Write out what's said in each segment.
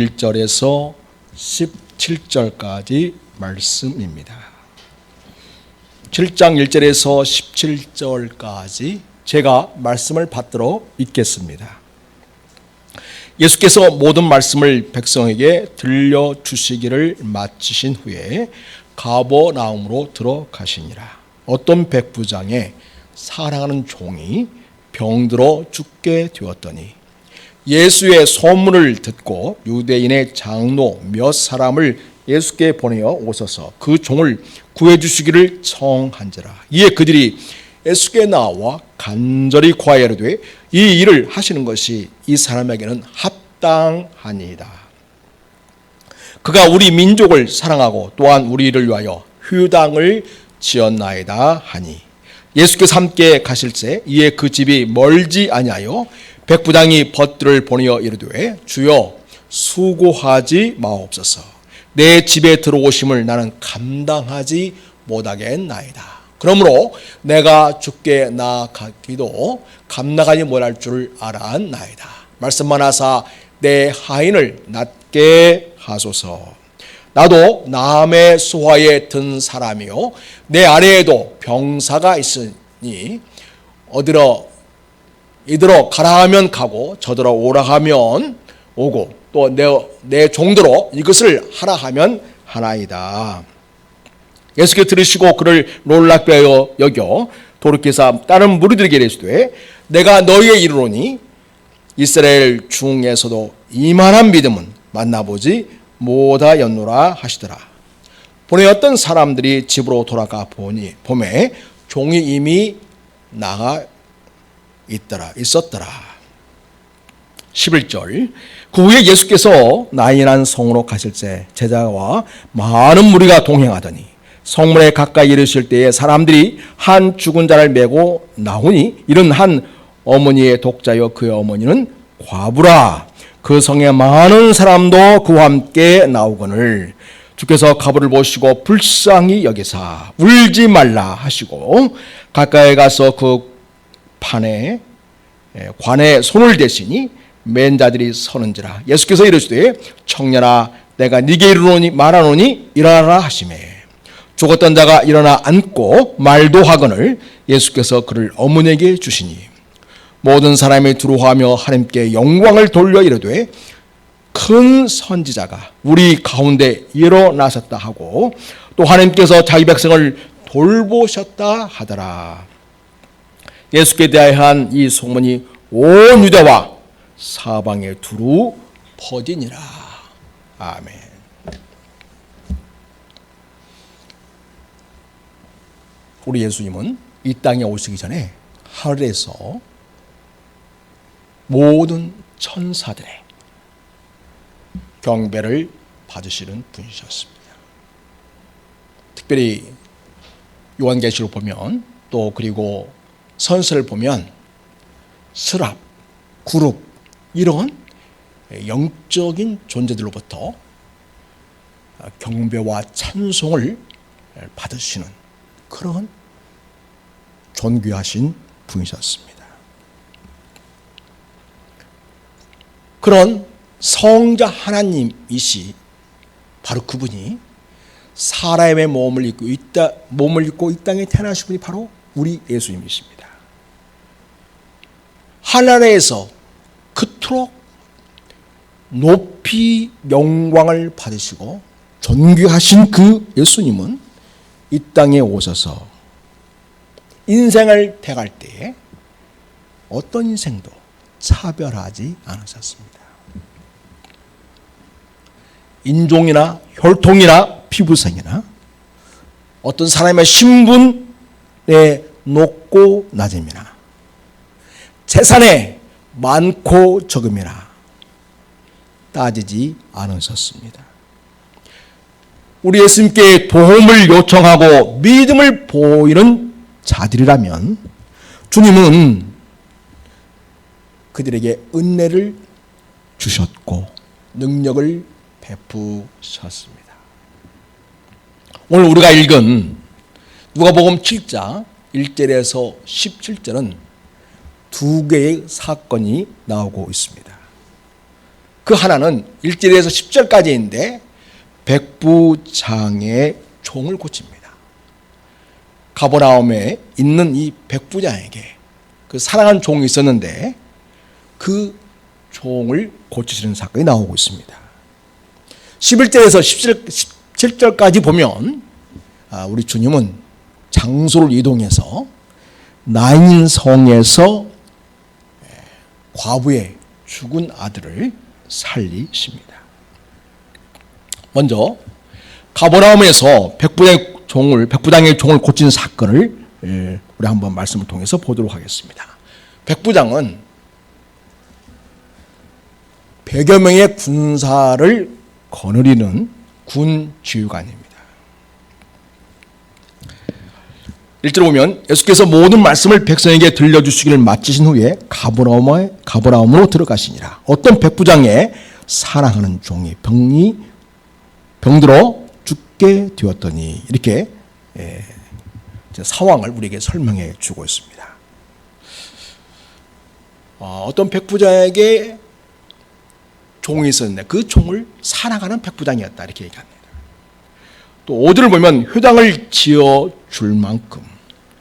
1절에서 17절까지 말씀입니다. 7장 1절에서 17절까지 제가 말씀을 받들어 읽겠습니다. 예수께서 모든 말씀을 백성에게 들려주시기를 마치신 후에 가버나움으로 들어가시니라. 어떤 백부장의 사랑하는 종이 병들어 죽게 되었더니 예수의 소문을 듣고 유대인의 장로 몇 사람을 예수께 보내어 오셔서 그 종을 구해주시기를 청한지라. 이에 그들이 예수께 나와 간절히 구하이르되 이 일을 하시는 것이 이 사람에게는 합당하니이다. 그가 우리 민족을 사랑하고 또한 우리를 위하여 휴당을 지었나이다 하니 예수께서 함께 가실새 이에 그 집이 멀지 아니하여 백부장이 벗들을 보내어 이르되 주여 수고하지 마옵소서. 내 집에 들어오심을 나는 감당하지 못하겠나이다. 그러므로 내가 주께 나아가기도 감당하지 못할 줄 알았나이다. 말씀만 하사 내 하인을 낫게 하소서. 나도 남의 소화에 든 사람이요 내 아래에도 병사가 있으니 이들어 가라 하면 가고 저들어 오라 하면 오고 또 내 종들로 이것을 하라 하면 하나이다. 예수께서 들으시고 그를 놀랍게 여겨 돌이켜서 다른 무리들에게 이르시되 내가 너희에 이르노니 이스라엘 중에서도 이만한 믿음은 만나보지 못하였노라 하시더라. 보내 어떤 사람들이 집으로 돌아가 보니 봄에 종이 이미 나가 있었더라. 11절 그 후에 예수께서 나인한 성으로 가실새 제자와 많은 무리가 동행하더니 성문에 가까이 이르실 때에 사람들이 한 죽은 자를 메고 나오니 이른 한 어머니의 독자여 그의 어머니는 과부라. 그 성에 많은 사람도 그와 함께 나오거늘 주께서 가부를 보시고 불쌍히 여기사 울지 말라 하시고 가까이 가서 그 관에 손을 대시니 맨 자들이 서는지라. 예수께서 이르시되 청년아 내가 네게 이르노니 말하노니 일어나라 하시매 죽었던 자가 일어나 앉고 말도 하거늘 예수께서 그를 어머니에게 주시니 모든 사람이 두려워하며 하나님께 영광을 돌려 이르되 큰 선지자가 우리 가운데 일어나셨다 하고 또 하나님께서 자기 백성을 돌보셨다 하더라. 예수께 대한 이 소문이 온 유대와 사방에 두루 퍼지니라. 아멘. 우리 예수님은 이 땅에 오시기 전에 하늘에서 모든 천사들의 경배를 받으시는 분이셨습니다. 특별히 요한계시록 보면 또 그리고 선서를 보면 스랍, 그룹 이런 영적인 존재들로부터 경배와 찬송을 받으시는 그런 존귀하신 분이셨습니다. 그런 성자 하나님이시 바로 그분이 사람의 몸을 입고 이 땅에 태어나신 분이 바로 우리 예수님이십니다. 하늘에서 그토록 높이 영광을 받으시고 존귀하신 그 예수님은 이 땅에 오셔서 인생을 택할 때에 어떤 인생도 차별하지 않으셨습니다. 인종이나 혈통이나 피부색이나 어떤 사람의 신분의 높고 낮음이나 재산의 많고 적음이나 따지지 않으셨습니다. 우리 예수님께 도움을 요청하고 믿음을 보이는 자들이라면 주님은 그들에게 은혜를 주셨고 능력을 베푸셨습니다. 오늘 우리가 읽은 누가복음 7장 1절에서 17절은 두 개의 사건이 나오고 있습니다. 그 하나는 1절에서 10절까지인데 백부장의 종을 고칩니다. 가버나움에 있는 이 백부장에게 그 사랑하는 종이 있었는데 그 종을 고치시는 사건이 나오고 있습니다. 11절에서 17절까지 보면 우리 주님은 장소를 이동해서 나인 성에서 과부의 죽은 아들을 살리십니다. 먼저 가버나움에서 백부장의 종을 고친 사건을 우리 한번 말씀을 통해서 보도록 하겠습니다. 백부장은 100여 명의 군사를 거느리는 군 지휘관입니다. 1절 보면 예수께서 모든 말씀을 백성에게 들려주시기를 마치신 후에 가버나움으로 들어가시니라. 어떤 백부장의 사랑하는 종이 병들어 죽게 되었더니 이렇게 상황을 우리에게 설명해 주고 있습니다. 어떤 백부장에게 종이 있었는데 그 종을 사랑하는 백부장이었다 이렇게 얘기합니다. 또 5절을 보면 회당을 지어줄 만큼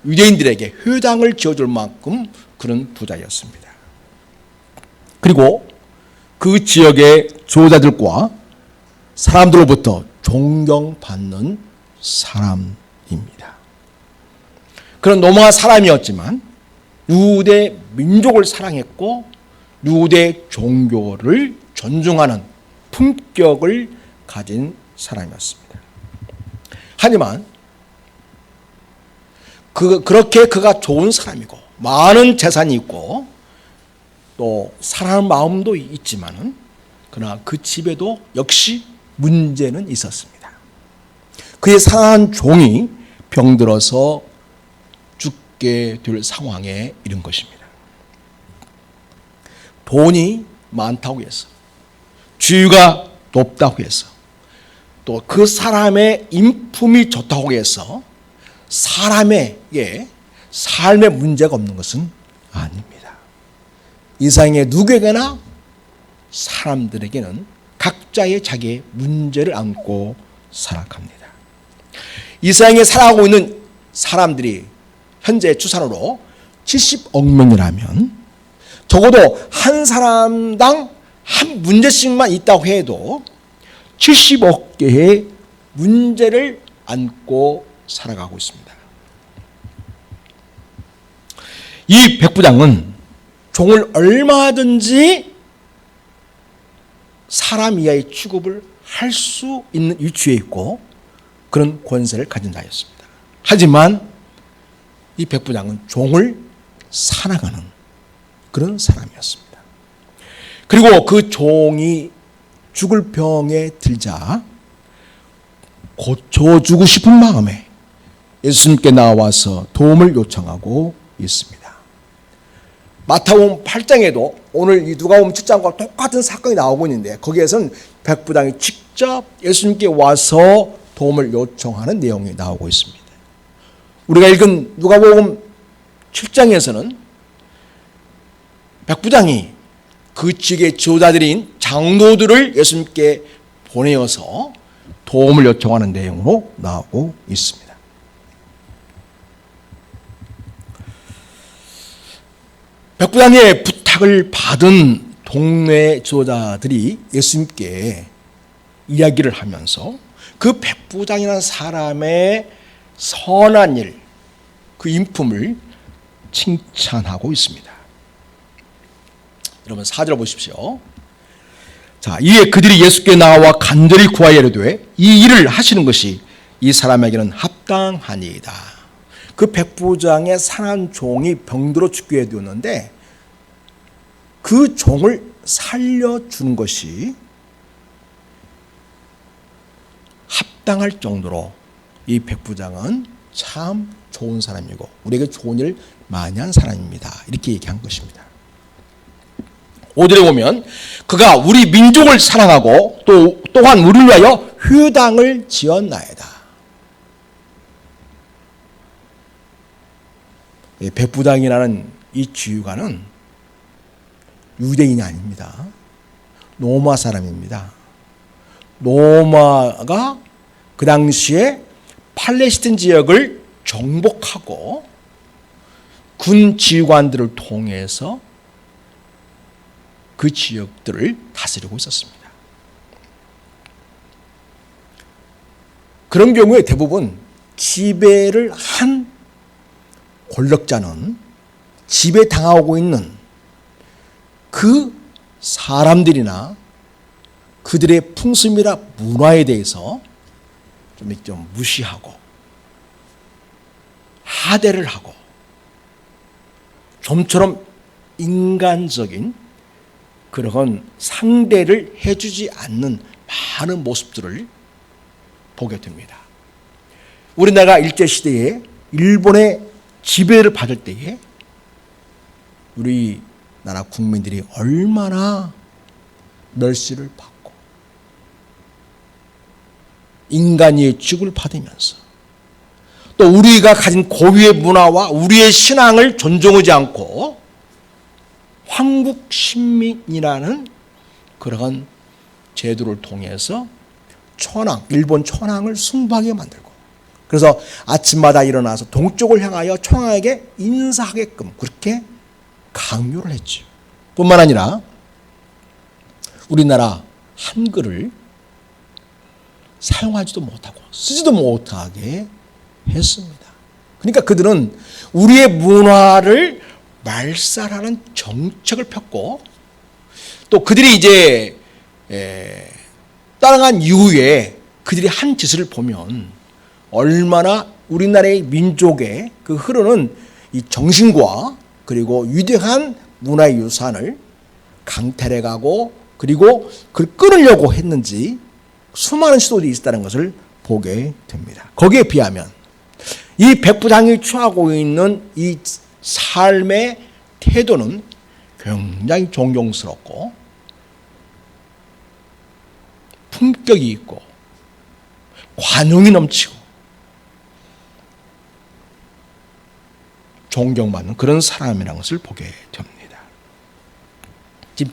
유대인들에게 회당을 지어줄 만큼 그런 부자였습니다. 그리고 그 지역의 지도자들과 사람들로부터 존경받는 사람입니다. 그런 노망한 사람이었지만 유대 민족을 사랑했고 유대 종교를 존중하는 품격을 가진 사람이었습니다. 하지만 그렇게 그가 좋은 사람이고 많은 재산이 있고 또 사랑하는 마음도 있지만은 그러나 그 집에도 역시 문제는 있었습니다. 그의 사랑하는 종이 병들어서 죽게 될 상황에 이른 것입니다. 돈이 많다고 해서 지위가 높다고 해서 또 그 사람의 인품이 좋다고 해서 사람에게 삶에 문제가 없는 것은 아닙니다. 이 세상에 누구에게나 사람들에게는 각자의 자기의 문제를 안고 살아갑니다. 이 세상에 살아가고 있는 사람들이 현재 추산으로 70억 명이라면 적어도 한 사람당 한 문제씩만 있다고 해도 70억 개의 문제를 안고 살아가고 있습니다. 이 백부장은 종을 얼마든지 사람 이하의 취급을 할 수 있는 위치에 있고 그런 권세를 가진 자였습니다. 하지만 이 백부장은 종을 사랑하는 그런 사람이었습니다. 그리고 그 종이 죽을 병에 들자 고쳐주고 싶은 마음에 예수님께 나와서 도움을 요청하고 있습니다. 마태복음 8장에도 오늘 이 누가복음 7장과 똑같은 사건이 나오고 있는데 거기에서는 백부장이 직접 예수님께 와서 도움을 요청하는 내용이 나오고 있습니다. 우리가 읽은 누가복음 7장에서는 백부장이 그 지역의 지도자들인 장로들을 예수님께 보내어서 도움을 요청하는 내용으로 나오고 있습니다. 백부장의 부탁을 받은 동네 지도자들이 예수님께 이야기를 하면서 그 백부장이라는 사람의 선한 일, 그 인품을 칭찬하고 있습니다. 여러분 4절 보십시오. 자, 이에 그들이 예수께 나와 간절히 구하여 이르되 이 일을 하시는 것이 이 사람에게는 합당하니이다. 그 백부장의 사랑하는 종이 병들어 죽게 되었는데 그 종을 살려주는 것이 합당할 정도로 이 백부장은 참 좋은 사람이고 우리에게 좋은 일을 많이 한 사람입니다. 이렇게 얘기한 것입니다. 5절에 보면 그가 우리 민족을 사랑하고 또한 우리를 위하여 회당을 지었나이다. 백부장이라는 이 지휘관은 유대인이 아닙니다. 로마 사람입니다. 로마가 그 당시에 팔레스틴 지역을 정복하고 군 지휘관들을 통해서 그 지역들을 다스리고 있었습니다. 그런 경우에 대부분 지배를 한 권력자는 지배당하고 있는 그 사람들이나 그들의 풍습이나 문화에 대해서 좀 무시하고 하대를 하고 좀처럼 인간적인 그런 상대를 해주지 않는 많은 모습들을 보게 됩니다. 우리나라가 일제시대에 일본의 지배를 받을 때에 우리나라 국민들이 얼마나 멸시를 받고 인간의 취급을 받으면서 또 우리가 가진 고유의 문화와 우리의 신앙을 존중하지 않고 황국신민이라는 그러한 제도를 통해서 일본 천황을 숭배하게 만들고, 그래서 아침마다 일어나서 동쪽을 향하여 천황에게 인사하게끔 그렇게 강요를 했죠. 뿐만 아니라 우리나라 한글을 사용하지도 못하고 쓰지도 못하게 했습니다. 그러니까 그들은 우리의 문화를 말살하는 정책을 폈고, 또 그들이 이제 따라간 이후에 그들이 한 짓을 보면 얼마나 우리나라의 민족의 그 흐르는 이 정신과 그리고 위대한 문화의 유산을 강탈해가고 그리고 그걸 끊으려고 했는지 수많은 시도들이 있었다는 것을 보게 됩니다. 거기에 비하면 이 백부장이 취하고 있는 이 삶의 태도는 굉장히 존경스럽고 품격이 있고 관용이 넘치고 존경받는 그런 사람이라는 것을 보게 됩니다. 지금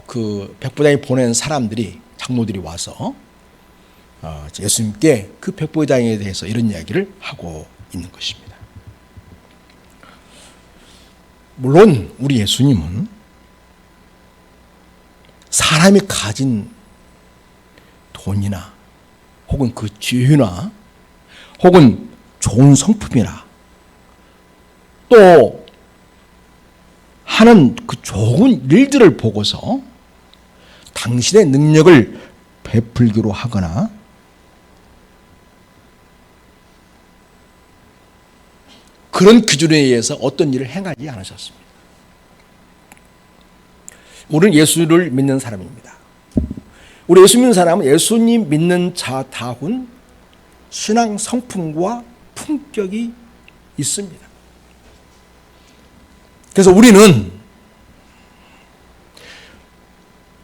그 백부장이 보낸 사람들이 장로들이 와서 예수님께 그 백부장에 대해서 이런 이야기를 하고 있는 것입니다. 물론 우리 예수님은 사람이 가진 돈이나 혹은 그 지혜나 혹은 좋은 성품이나 또 하는 그 좋은 일들을 보고서 당신의 능력을 베풀기로 하거나 그런 기준에 의해서 어떤 일을 행하지 않으셨습니다. 우리는 예수를 믿는 사람입니다. 우리 예수 믿는 사람은 예수님 믿는 자다운 신앙 성품과 품격이 있습니다. 그래서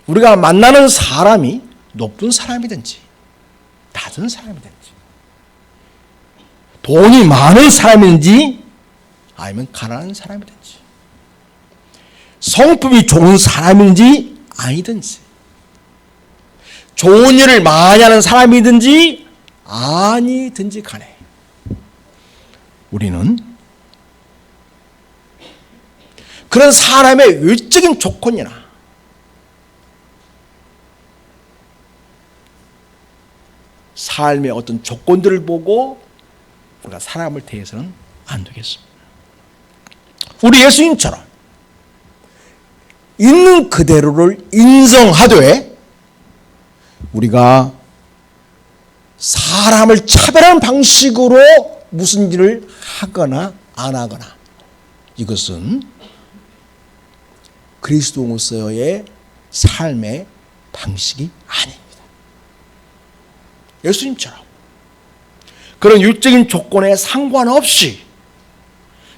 우리가 만나는 사람이 높은 사람이든지 낮은 사람이든지 돈이 많은 사람이든지 아니면 가난한 사람이든지 성품이 좋은 사람인지 아니든지 좋은 일을 많이 하는 사람이든지 아니든지 간에 우리는 그런 사람의 외적인 조건이나 삶의 어떤 조건들을 보고 우리가 사람을 대해서는 안 되겠습니다. 우리 예수님처럼 있는 그대로를 인정하되 우리가 사람을 차별하는 방식으로 무슨 일을 하거나 안 하거나 이것은 그리스도인으로서의 삶의 방식이 아닙니다. 예수님처럼 그런 육적인 조건에 상관없이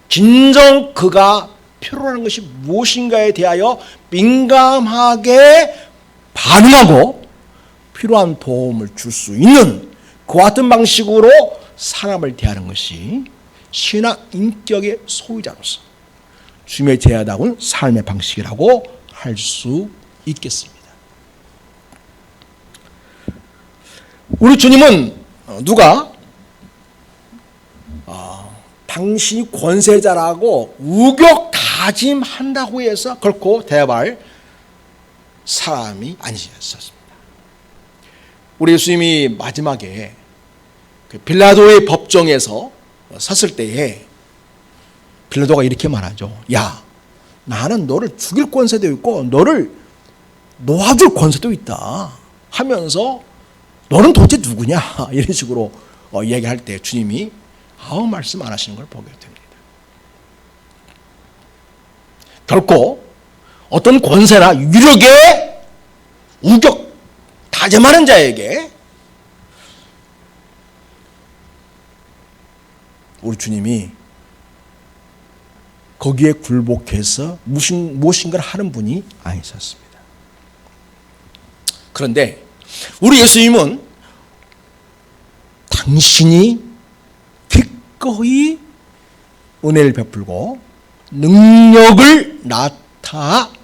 진정 그가 필요로 하는 것이 무엇인가에 대하여 민감하게 반응하고 필요한 도움을 줄 수 있는 그와 같은 방식으로 사람을 대하는 것이 신앙 인격의 소유자로서 주님의 제자다운 삶의 방식이라고 할 수 있겠습니다. 우리 주님은 누가 당신이 권세자라고 우격 다짐한다고 해서 결코 대답할 사람이 아니셨습니다. 우리 예수님이 마지막에 빌라도의 법정에서 섰을 때에 빌라도가 이렇게 말하죠. 야, 나는 너를 죽일 권세도 있고 너를 놓아줄 권세도 있다 하면서 너는 도대체 누구냐 이런 식으로 이야기할 때 주님이 아무 말씀 안 하시는 걸 보게 됩니다. 결코 어떤 권세나 유력에 우격 다짐하는 자에게 우리 주님이 거기에 굴복해서 무엇인가를 하는 분이 아니셨습니다. 그런데 우리 예수님은 당신이 기꺼이 은혜를 베풀고 능력을 나타내실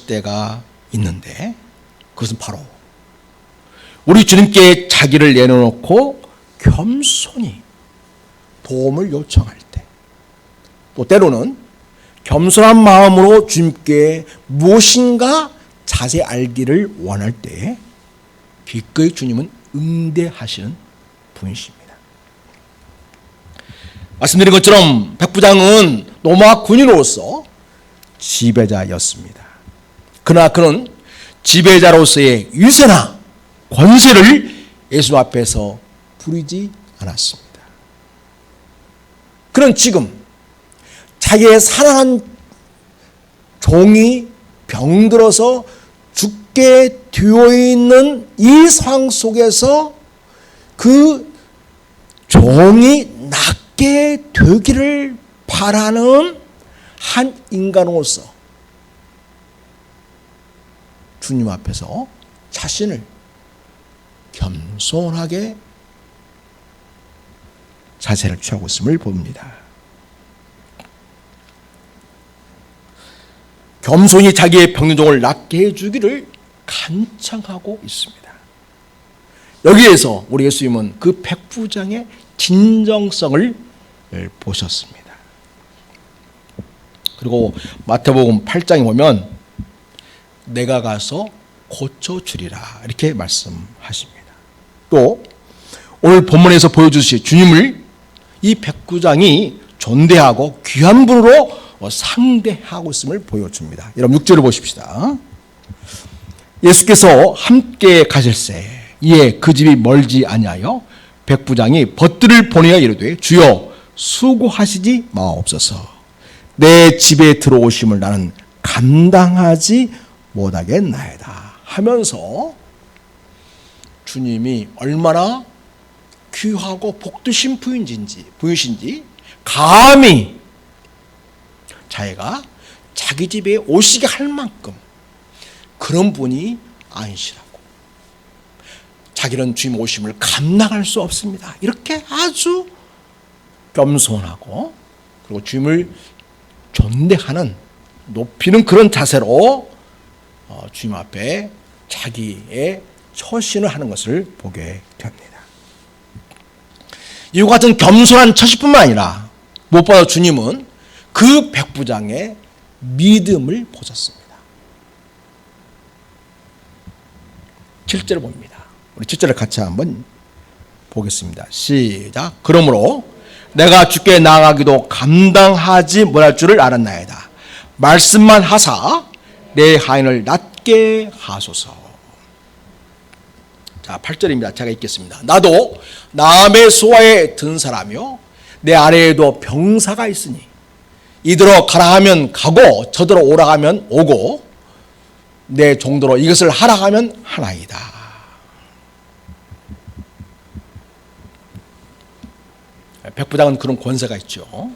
때가 있는데 그것은 바로 우리 주님께 자기를 내려놓고 겸손히 도움을 요청할 때, 또 때로는 겸손한 마음으로 주님께 무엇인가 자세히 알기를 원할 때 기꺼이 주님은 응대하시는 분이십니다. 말씀드린 것처럼 백부장은 로마 군인으로서 지배자였습니다. 그러나 그는 지배자로서의 위세나 권세를 예수 앞에서 부리지 않았습니다. 그는 지금 자기의 사랑한 종이 병들어서 죽게 되어 있는 이 상황 속에서 그 종이 낫게 되기를 바라는 한 인간으로서 주님 앞에서 자신을 겸손하게 자세를 취하고 있음을 봅니다. 겸손히 자기의 병든 종을 낫게 해주기를 간청하고 있습니다. 여기에서 우리 예수님은 그 백부장의 진정성을 보셨습니다. 그리고 마태복음 8장에 보면 내가 가서 고쳐주리라 이렇게 말씀하십니다. 또 오늘 본문에서 보여주신 주님을 이 백부장이 존대하고 귀한 분으로 상대하고 있음을 보여줍니다. 여러분 6절을 보십시다. 예수께서 함께 가실새 이에 그 집이 멀지 아니하여 백부장이 벗들을 보내어 이르되 주여 수고하시지 마옵소서. 내 집에 들어오심을 나는 감당하지 못하겠나이다 하면서 주님이 얼마나 귀하고 복되신 분이신지 감히 자기가 자기 집에 오시게 할 만큼 그런 분이 아니시라고, 자기는 주님 오심을 감당할 수 없습니다 이렇게 아주 겸손하고 그리고 주님을 존대하는 높이는 그런 자세로 주님 앞에 자기의 처신을 하는 것을 보게 됩니다. 이와 같은 겸손한 처신뿐만 아니라 무엇보다 주님은 그 백부장의 믿음을 보셨습니다. 7절을 봅니다. 우리 7절을 같이 한번 보겠습니다. 시작. 그러므로 내가 주께 나아가기도 감당하지 못할 줄을 알았나이다. 말씀만 하사 내 하인을 낫게 하소서. 자, 8절입니다. 제가 읽겠습니다. 나도 남의 소화에 든 사람이요 내 아래에도 병사가 있으니 이들어 가라 하면 가고 저들어 오라 하면 오고 내 종도로 이것을 하라 하면 하나이다. 백부장은 그런 권세가 있죠.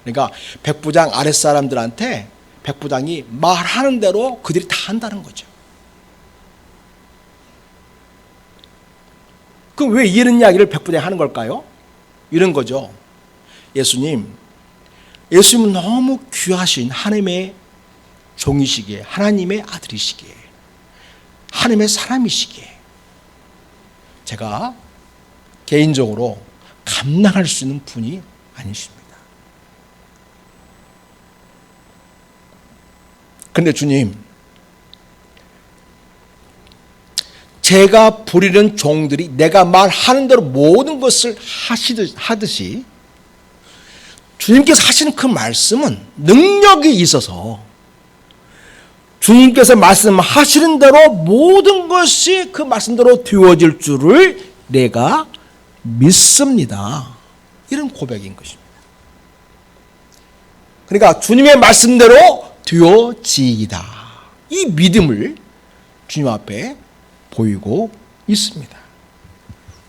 그러니까 백부장 아랫사람들한테 백부장이 말하는 대로 그들이 다 한다는 거죠. 그럼 왜 이런 이야기를 백부장이 하는 걸까요? 이런 거죠. 예수님은 너무 귀하신 하나님의 종이시기에, 하나님의 아들이시기에, 하나님의 사람이시기에 제가 개인적으로 감당할 수 있는 분이 아니십니다. 그런데 주님, 제가 부리는 종들이 내가 말하는 대로 모든 것을 하듯이 주님께서 하시는 그 말씀은 능력이 있어서 주님께서 말씀하시는 대로 모든 것이 그 말씀대로 되어질 줄을 내가 믿습니다. 이런 고백인 것입니다. 그러니까 주님의 말씀대로 되어지이다. 이 믿음을 주님 앞에 보이고 있습니다.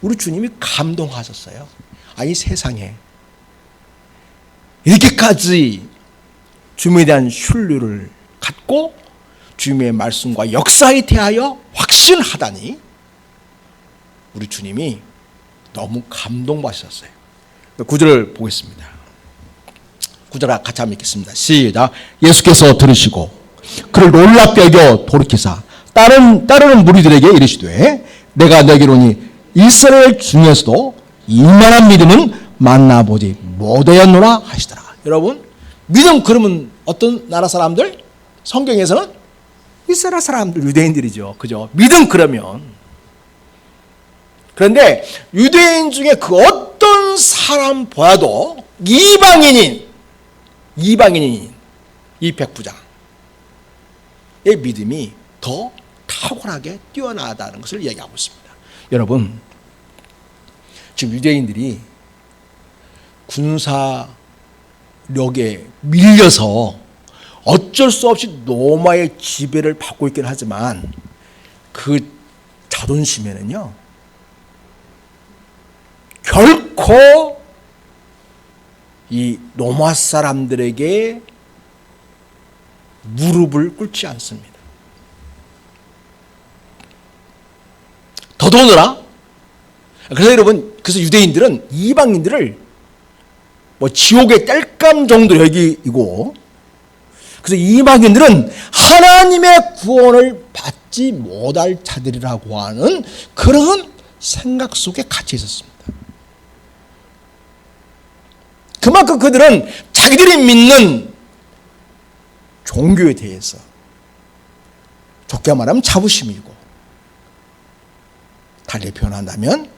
우리 주님이 감동하셨어요. 아니, 세상에 이렇게까지 주님에 대한 신뢰를 갖고 주님의 말씀과 역사에 대하여 확신하다니 우리 주님이 너무 감동받으셨어요. 9절을 보겠습니다. 9절 같이 한번 읽겠습니다. 시작. 예수께서 들으시고 그를 놀랍게 여겨 돌이키사 따르는 무리들에게 이르시되 내가 너희로니 이스라엘 중에서도 이만한 믿음은 만나보지 못하였노라 하시더라. 여러분, 믿음 그러면 어떤 나라 사람들? 성경에서는 이스라엘 사람들, 유대인들이죠. 그죠? 믿음 그러면. 그런데 유대인 중에 그 어떤 사람보다도 이방인인 이 백부장의 믿음이 더 탁월하게 뛰어나다는 것을 얘기하고 있습니다. 여러분, 지금 유대인들이 군사력에 밀려서 어쩔 수 없이 로마의 지배를 받고 있긴 하지만 그 자존심에는요, 결코 이 로마 사람들에게 무릎을 꿇지 않습니다. 더더구나. 그래서 여러분, 그래서 유대인들은 이방인들을 뭐 지옥의 땔감 정도 여기고, 그래서 이방인들은 하나님의 구원을 받지 못할 자들이라고 하는 그런 생각 속에 갇혀 있었습니다. 그만큼 그들은 자기들이 믿는 종교에 대해서 좋게 말하면 자부심이고, 달리 표현한다면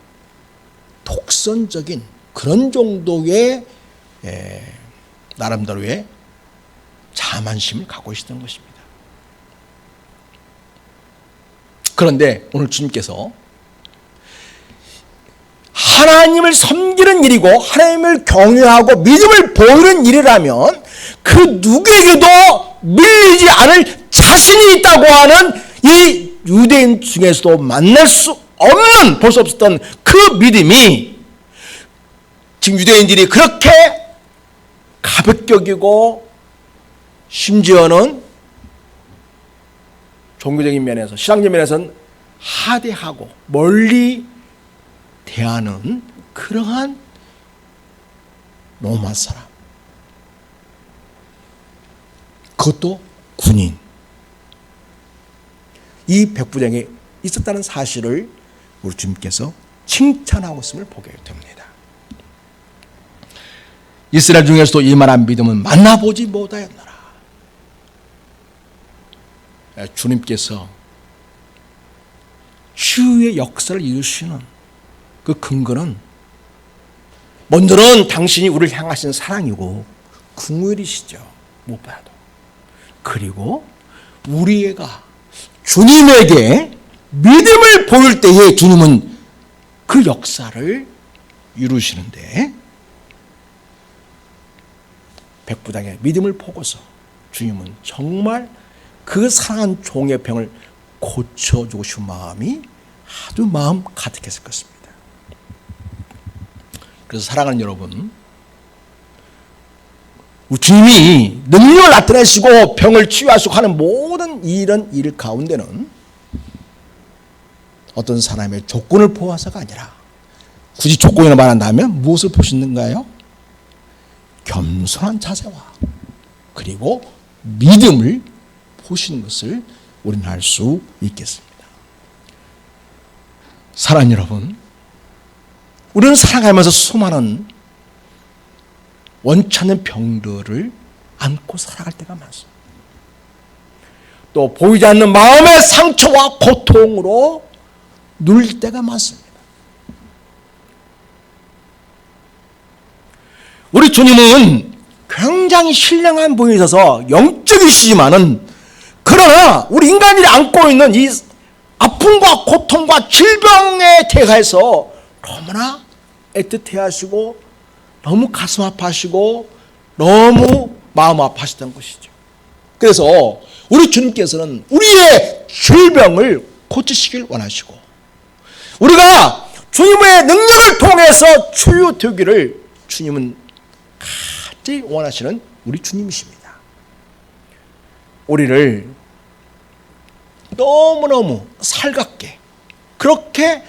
독선적인 그런 정도의 나름대로의 자만심을 갖고 있었던 것입니다. 그런데 오늘 주님께서 하나님을 섬기는 일이고 하나님을 경외하고 믿음을 보이는 일이라면 그 누구에게도 밀리지 않을 자신이 있다고 하는 이 유대인 중에서도 만날 수 없는, 볼 수 없었던 그 믿음이 지금 유대인들이 그렇게 가볍게 여기고 심지어는 종교적인 면에서, 신앙적인 면에서는 하대하고 멀리 대하는 그러한 로마 사람, 그것도 군인, 이 백부장에 있었다는 사실을 우리 주님께서 칭찬하고 있음을 보게 됩니다. 이스라엘 중에서도 이만한 믿음은 만나보지 못하였노라. 주님께서 치유의 역사를 이루시는 그 근거는 먼저는 당신이 우리를 향하신 사랑이고 긍휼이시죠. 무엇보다도. 그리고 우리가 주님에게 믿음을 보일 때에 주님은 그 역사를 이루시는데, 백부장의 믿음을 보고서 주님은 정말 그 사랑한 종의 병을 고쳐주고 싶은 마음이 아주 마음 가득했을 것입니다. 그래서 사랑하는 여러분, 주님이 능력을 나타내시고 병을 치유하시고 하는 모든 이런 일 가운데는 어떤 사람의 조건을 보아서가 아니라, 굳이 조건이라 말한다면 무엇을 보시는가요? 겸손한 자세와 그리고 믿음을 보시는 것을 우리는 알 수 있겠습니다. 사랑하는 여러분, 우리는 살아가면서 수많은 원치 않는 병들을 안고 살아갈 때가 많습니다. 또 보이지 않는 마음의 상처와 고통으로 눌릴 때가 많습니다. 우리 주님은 굉장히 신령한 분이 있어서 영적이시지만은, 그러나 우리 인간들이 안고 있는 이 아픔과 고통과 질병에 대해서 너무나 애틋해 하시고 너무 가슴 아파하시고 너무 마음 아파하시던 것이죠. 그래서 우리 주님께서는 우리의 질병을 고치시길 원하시고, 우리가 주님의 능력을 통해서 치유되기를 주님은 가장 원하시는 우리 주님이십니다. 우리를 너무너무 살갑게 그렇게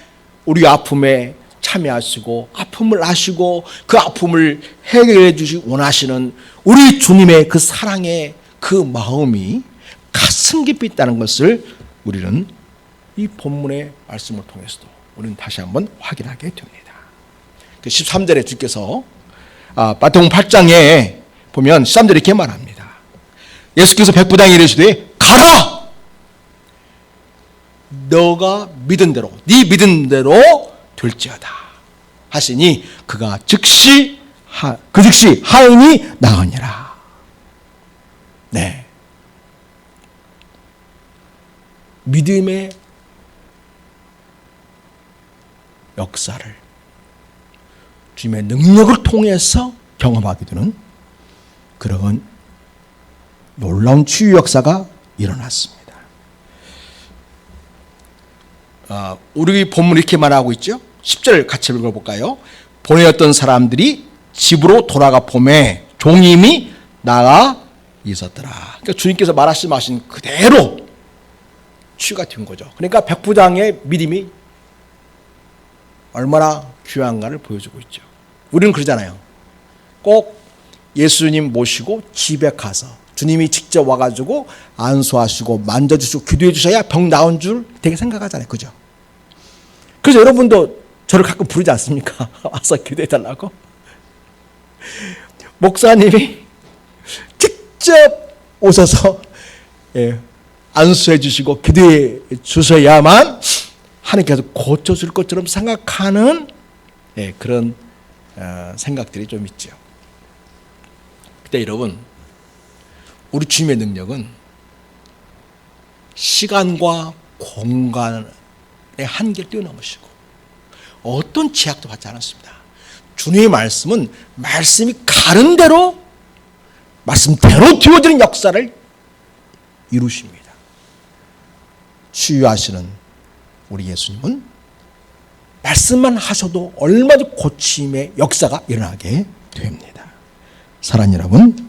우리 아픔에 참여하시고 아픔을 아시고 그 아픔을 해결해 주시기 원하시는 우리 주님의 그 사랑의 그 마음이 가슴 깊이 있다는 것을 우리는 이 본문의 말씀을 통해서도 우리는 다시 한번 확인하게 됩니다. 13절에 주께서 마태복음 8장에 보면 13절에 이렇게 말합니다. 예수께서 백부장에게 이르시되 가라! 너가 믿은 대로, 네 믿은 대로 될지어다 하시니 그가 즉시 하인이 나으니라. 네, 믿음의 역사를 주님의 능력을 통해서 경험하게 되는 그런 놀라운 치유 역사가 일어났습니다. 우리 본문이 이렇게 말하고 있죠. 10절 같이 읽어볼까요? 보내었던 사람들이 집으로 돌아가 보매 종임이 나가 있었더라. 그러니까 주님께서 말씀하신 그대로 치유가 된 거죠. 그러니까 백부장의 믿음이 얼마나 귀한가를 보여주고 있죠. 우리는 그러잖아요. 꼭 예수님 모시고 집에 가서 주님이 직접 와가지고 안수하시고 만져주시고 기도해 주셔야 병 나은 줄 되게 생각하잖아요. 그죠? 그래서 여러분도 저를 가끔 부르지 않습니까? 와서 기도해 달라고. 목사님이 직접 오셔서 안수해 주시고 기도해 주셔야만 하나님께서 고쳐줄 것처럼 생각하는 그런 생각들이 좀 있죠. 그때 여러분, 우리 주님의 능력은 시간과 공간의 한계를 뛰어넘으시고 어떤 제약도 받지 않았습니다. 주님의 말씀은 말씀이 가는 대로 말씀대로 되어지는 역사를 이루십니다. 치유하시는 우리 예수님은 말씀만 하셔도 얼마든지 고침의 역사가 일어나게 됩니다. 사랑하는 여러분,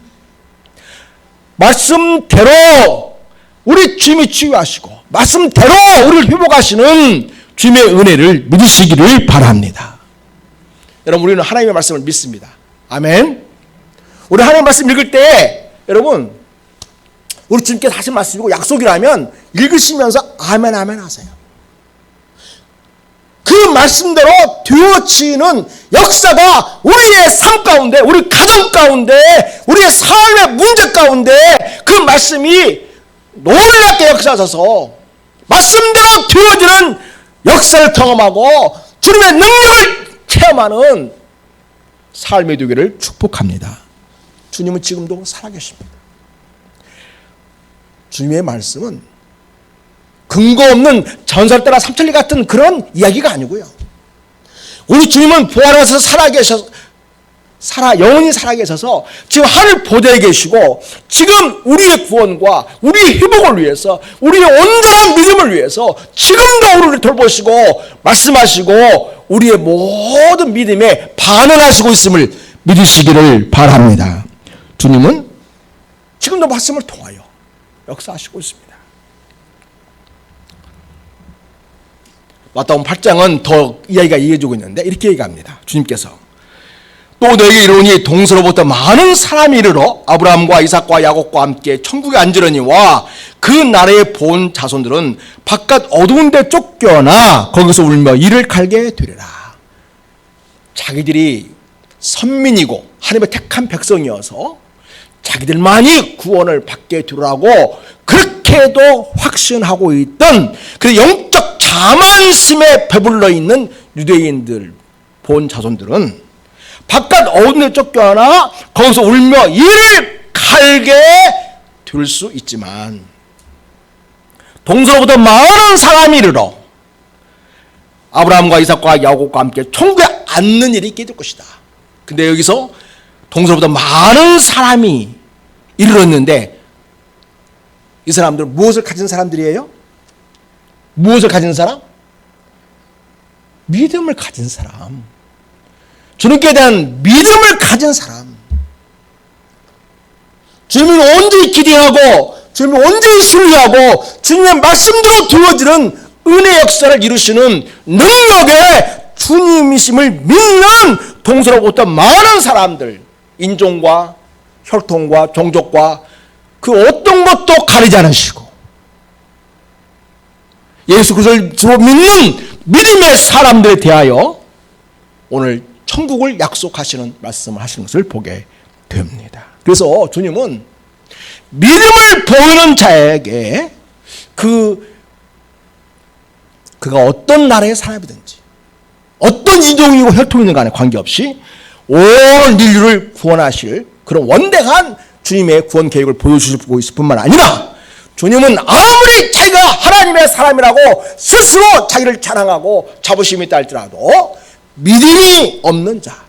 말씀대로 우리 주님이 치유하시고 말씀대로 우리를 회복하시는 주님의 은혜를 믿으시기를 바랍니다. 여러분, 우리는 하나님의 말씀을 믿습니다. 아멘. 우리 하나님의 말씀 읽을 때 여러분, 우리 주님께서 하신 말씀이고 약속이라면 읽으시면서 아멘 아멘 하세요. 그 말씀대로 되어지는 역사가 우리의 삶 가운데, 우리 가정 가운데, 우리의 삶의 문제 가운데 그 말씀이 놀랍게 역사하셔서 말씀대로 되어지는 역사를 경험하고 주님의 능력을 체험하는 삶이 되기를 축복합니다. 주님은 지금도 살아계십니다. 주님의 말씀은 근거 없는 전설 따라 삼천리 같은 그런 이야기가 아니고요. 우리 주님은 부활하셔서 영원히 살아계셔서 지금 하늘 보좌에 계시고 지금 우리의 구원과 우리의 회복을 위해서 우리의 온전한 믿음을 위해서 지금도 우리를 돌보시고 말씀하시고 우리의 모든 믿음에 반응하시고 있음을 믿으시기를 바랍니다. 주님은 지금도 말씀을 통하여 역사하시고 있습니다. 마태복음 8장은 더 이야기가 이어지고 있는데 이렇게 얘기합니다. 주님께서 또 너에게 이르노니 동서로부터 많은 사람이 이르러 아브라함과 이삭과 야곱과 함께 천국에 앉으려니와 그 나라의 본 자손들은 바깥 어두운 데 쫓겨나 거기서 울며 이를 갈게 되리라. 자기들이 선민이고 하나님의 택한 백성이어서 자기들만이 구원을 받게 되라고 그렇게도 확신하고 있던 그 영적 자만심에 배불러 있는 유대인들 본 자손들은 바깥 어두운 데 쫓겨나 거기서 울며 이를 갈게 될 수 있지만 동서로부터 많은 사람이 이르러 아브라함과 이삭과 야곱과 함께 천국에 앉는 일이 있게 될 것이다. 근데 여기서 동서로부터 많은 사람이 이르렀는데 이 사람들은 무엇을 가진 사람들이에요? 무엇을 가진 사람? 믿음을 가진 사람. 주님께 대한 믿음을 가진 사람. 주님을 온전히 기대하고 주님을 온전히 신뢰하고 주님의 말씀대로 되어지는 은혜 역사를 이루시는 능력의 주님이심을 믿는 동서로부터 많은 사람들, 인종과 혈통과 종족과 그 어떤 것도 가리지 않으시고 예수 그리스도를 주로 믿는 믿음의 사람들에 대하여 오늘 천국을 약속하시는 말씀을 하시는 것을 보게 됩니다. 그래서 주님은 믿음을 보이는 자에게 그가 어떤 나라의 사람이든지 어떤 인종이고 혈통이든 간에 관계없이 온 인류를 구원하실 그런 원대한 주님의 구원 계획을 보여주시고 있을 뿐만 아니라 주님은 아무리 자기가 하나님의 사람이라고 스스로 자기를 자랑하고 자부심이 있다 할지라도 믿음이 없는 자,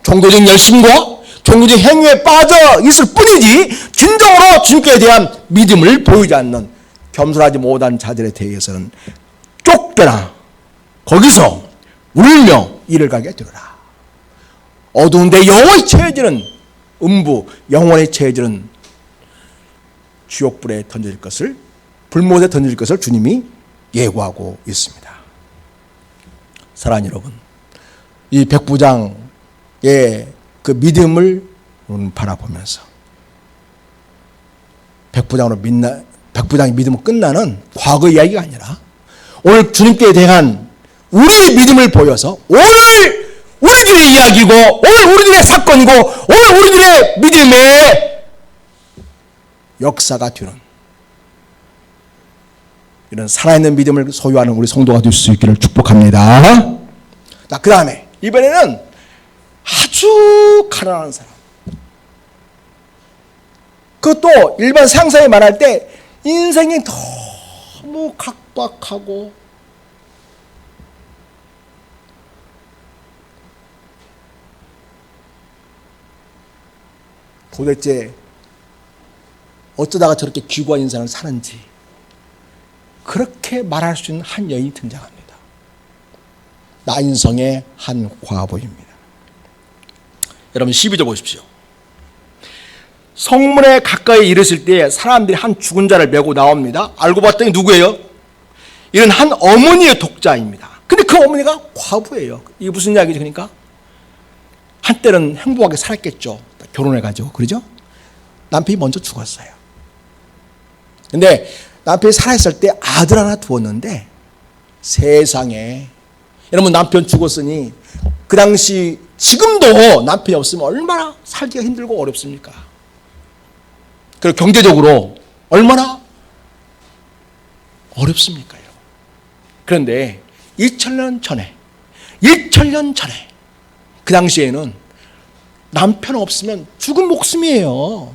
종교적 열심과 종교적 행위에 빠져 있을 뿐이지 진정으로 주님께 대한 믿음을 보이지 않는 겸손하지 못한 자들에 대해서는 쫓겨나 거기서 울며 이를 가게 되리라. 어두운 데 영원히 처해지는 음부, 영원히 처해지는 지옥불에 던질 것을, 불못에 던질 것을 주님이 예고하고 있습니다. 사랑하는 여러분, 이 백부장의 그 믿음을 바라보면서 백부장의 믿음은 끝나는 과거 이야기가 아니라 오늘 주님께 대한 우리의 믿음을 보여서 오늘 우리들의 이야기고 오늘 우리들의 사건이고 오늘 우리들의 믿음의 역사가 되는 이런 살아있는 믿음을 소유하는 우리 성도가 될 수 있기를 축복합니다. 자, 그 다음에 이번에는 아주 가난한 사람. 그것도 일반 상사에 말할 때 인생이 너무 각박하고 도대체 어쩌다가 저렇게 귀고한 인생을 사는지 그렇게 말할 수 있는 한 여인이 등장합니다. 나인성의 한 과부입니다. 여러분 12절 보십시오. 성문에 가까이 이르실 때 사람들이 한 죽은 자를 메고 나옵니다. 알고 봤더니 누구예요? 이런 한 어머니의 독자입니다. 근데 그 어머니가 과부예요. 이게 무슨 이야기죠? 그러니까 한때는 행복하게 살았겠죠. 결혼해가지고, 그러죠? 남편이 먼저 죽었어요. 근데 남편이 살아있을 때 아들 하나 두었는데 세상에, 여러분 남편 죽었으니 그 당시 지금도 남편이 없으면 얼마나 살기가 힘들고 어렵습니까? 그리고 경제적으로 얼마나 어렵습니까? 그런데 2000년 전에 그 당시에는 남편 없으면 죽은 목숨이에요.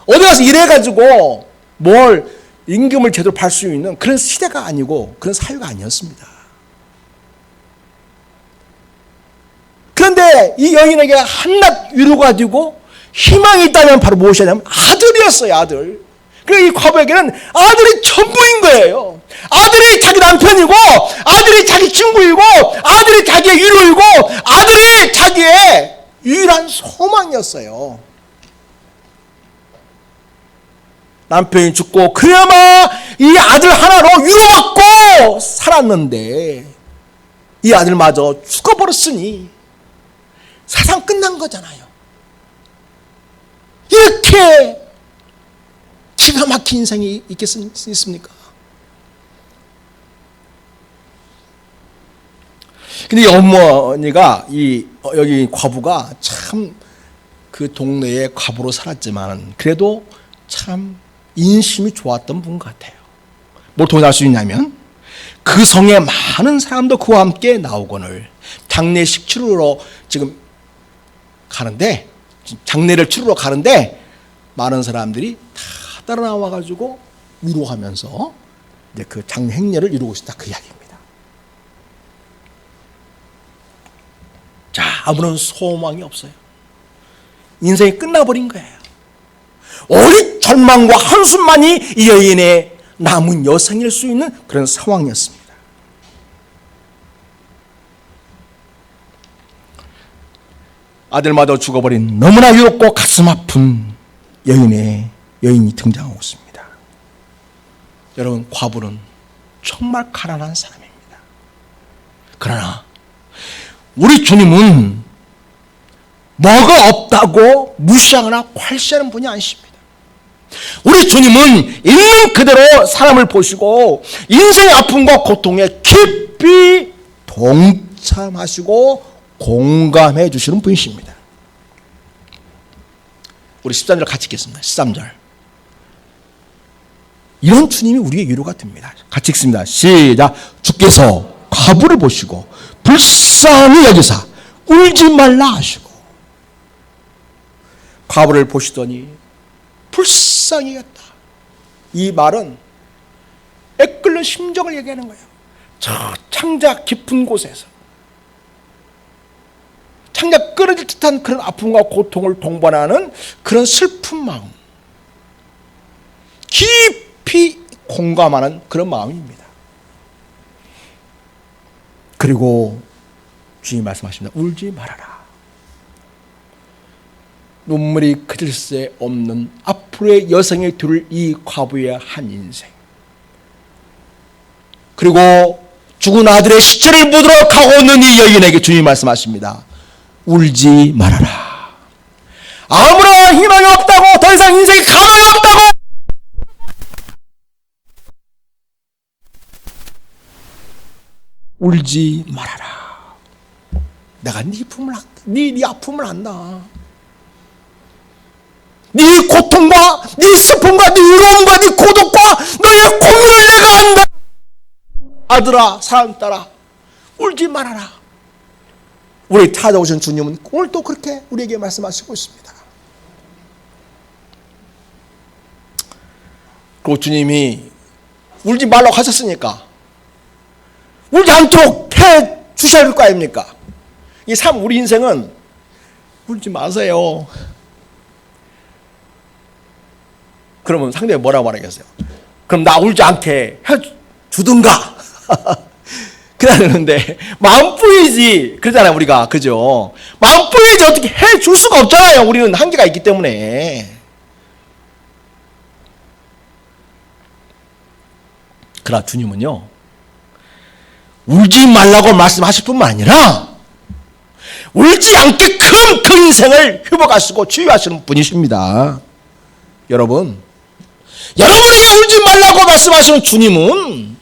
어디 가서 일해가지고 뭘 임금을 제대로 받을 수 있는 그런 시대가 아니고 그런 사회가 아니었습니다. 그런데 이 여인에게 한낱 위로가 되고 희망이 있다면 바로 무엇이냐면 아들이었어요. 아들. 그러니까 이 과부에게는 아들이 전부인 거예요. 아들이 자기 남편이고 아들이 자기 친구이고 아들이 자기의 위로이고 아들이 자기의 유일한 소망이었어요. 남편이 죽고 그나마 이 아들 하나로 위로받고 살았는데 이 아들마저 죽어버렸으니 세상 끝난 거잖아요. 이렇게 기가 막힌 인생이 있겠습니까? 근데 이 어머니가 여기 과부가 참 그 동네에 과부로 살았지만 그래도 참 인심이 좋았던 분 같아요. 뭘 동의할 수 있냐면 그 성에 많은 사람도 그와 함께 나오거늘 장례식 치르러 지금 가는데 장례를 치르러 가는데 많은 사람들이 다 따라 나와가지고 위로하면서 이제 그 장례 행렬을 이루고 있다 그 이야기입니다. 자, 아무런 소망이 없어요. 인생이 끝나버린 거예요. 오직 절망과 한숨만이 이 여인의 남은 여생일 수 있는 그런 상황이었습니다. 아들마저 죽어버린 너무나 외롭고 가슴 아픈 여인이 등장하고 있습니다. 여러분, 과부는 정말 가난한 사람입니다. 그러나 우리 주님은 뭐가 없다고 무시하거나 괄시하는 분이 아니십니다. 우리 주님은 있는 그대로 사람을 보시고 인생의 아픔과 고통에 깊이 동참하시고 공감해 주시는 분이십니다. 우리 13절 같이 읽겠습니다. 13절. 이런 주님이 우리의 위로가 됩니다. 같이 읽습니다. 시작. 주께서 과부를 보시고 불쌍히 여기사 울지 말라 하시고. 과부를 보시더니 불쌍히 여겼다. 이 말은 애끓는 심정을 얘기하는 거예요. 저 창자 깊은 곳에서 창자 끊어질 듯한 그런 아픔과 고통을 동반하는 그런 슬픈 마음, 깊이 공감하는 그런 마음입니다. 그리고 주님 말씀하십니다. 울지 말아라. 눈물이 그칠 새 없는 앞으로의 여성이 들을 이 과부의 한 인생, 그리고 죽은 아들의 시체를 묻으러 가고 있는 이 여인에게 주님 말씀하십니다. 울지 말아라. 아무런 희망이 없다고, 더 이상 인생에 가망이 없다고, 울지 말아라. 내가 네 아픔을 안다. 네 고통과 네 슬픔과 네 외로움과 네 고독과 너의 고민을 내가 안다. 아들아, 사랑 딸아, 울지 말아라. 우리 찾아오신 주님은 오늘 또 그렇게 우리에게 말씀하시고 있습니다. 그리고 주님이 울지 말라고 하셨으니까 울지 않도록 해 주셔야 할 거 아닙니까? 이 참 우리 인생은 울지 마세요. 그러면 상대가 뭐라고 말하겠어요? 그럼 나 울지 않게 해주든가. 그러는데 마음뿐이지 그러잖아요, 우리가. 그죠? 마음뿐이지 어떻게 해줄 수가 없잖아요. 우리는 한계가 있기 때문에. 그러나 주님은요, 울지 말라고 말씀하실 뿐만 아니라 울지 않게끔 그 인생을 회복하시고 치유하시는 분이십니다. 여러분에게 울지 말라고 말씀하시는 주님은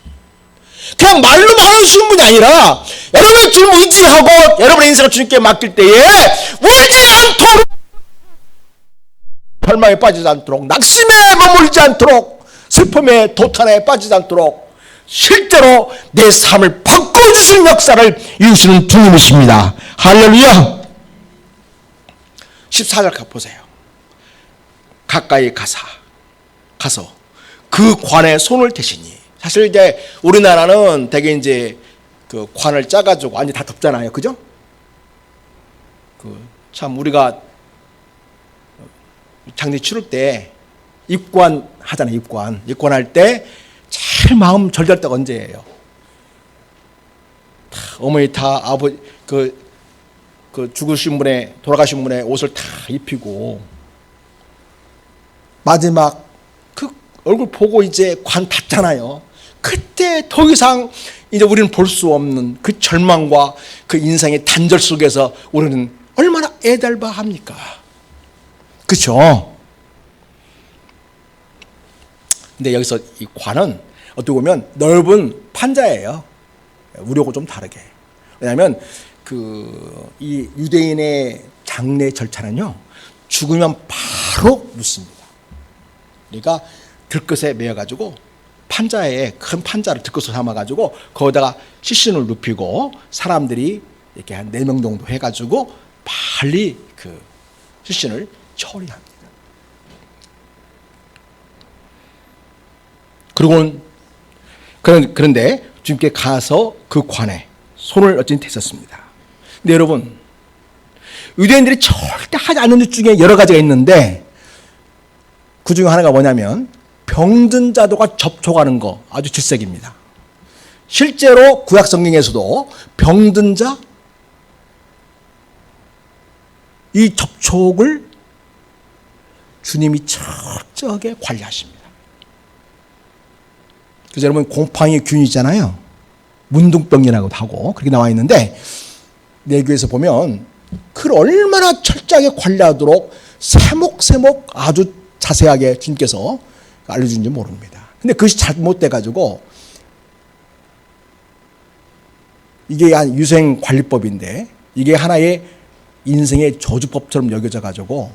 그냥 말로만 하시는 분이 아니라 여러분의 주님 의지하고 여러분의 인생을 주님께 맡길 때에 울지 않도록, 절망에 빠지지 않도록, 낙심에 머물지 않도록, 슬픔에 도탄에 빠지지 않도록 실제로 내 삶을 바꿔주시는 역사를 이루시는 주님이십니다. 할렐루야. 14절 보세요. 가까이 가서 그 관에 손을 대시니. 사실 이제 우리나라는 되게 이제 그 관을 짜가지고 완전 다 덮잖아요, 그죠? 참 우리가 장례 치를 때 입관 하잖아요, 입관할 때 제일 마음 절절 때가 언제예요? 어머니 다 아버지 그 죽으신 분의, 돌아가신 분의 옷을 다 입히고 마지막 그 얼굴 보고 이제 관 닫잖아요. 그때 더 이상 이제 우리는 볼 수 없는 그 절망과 그 인생의 단절 속에서 우리는 얼마나 애달바합니까? 그렇죠? 근데 여기서 이 관은 어떻게 보면 넓은 판자예요. 우리하고 좀 다르게. 왜냐하면 이 유대인의 장례 절차는요, 죽으면 바로 묻습니다. 그러니까 들것에 매여가지고 판자에 큰 판자를 들것으로 삼아가지고 거기다가 시신을 눕히고 사람들이 이렇게 한 4명 정도 해가지고 빨리 그 시신을 처리합니다. 그런데 주님께 가서 그 관에 손을 어찌 대셨습니다. 근데 여러분, 유대인들이 절대 하지 않는 일 중에 여러 가지가 있는데 그 중에 하나가 뭐냐면 병든 자들과 접촉하는 거 아주 질색입니다. 실제로 구약 성경에서도 병든 자 이 접촉을 주님이 철저하게 관리하십니다. 그래서 여러분 곰팡이 균이 있잖아요. 문둥병이라고도 하고 그렇게 나와 있는데 내교에서 보면 그걸 얼마나 철저하게 관리하도록 세목세목 아주 자세하게 주님께서 알려주는지 모릅니다. 근데 그것이 잘못돼가지고 이게 한 유생관리법인데 이게 하나의 인생의 저주법처럼 여겨져가지고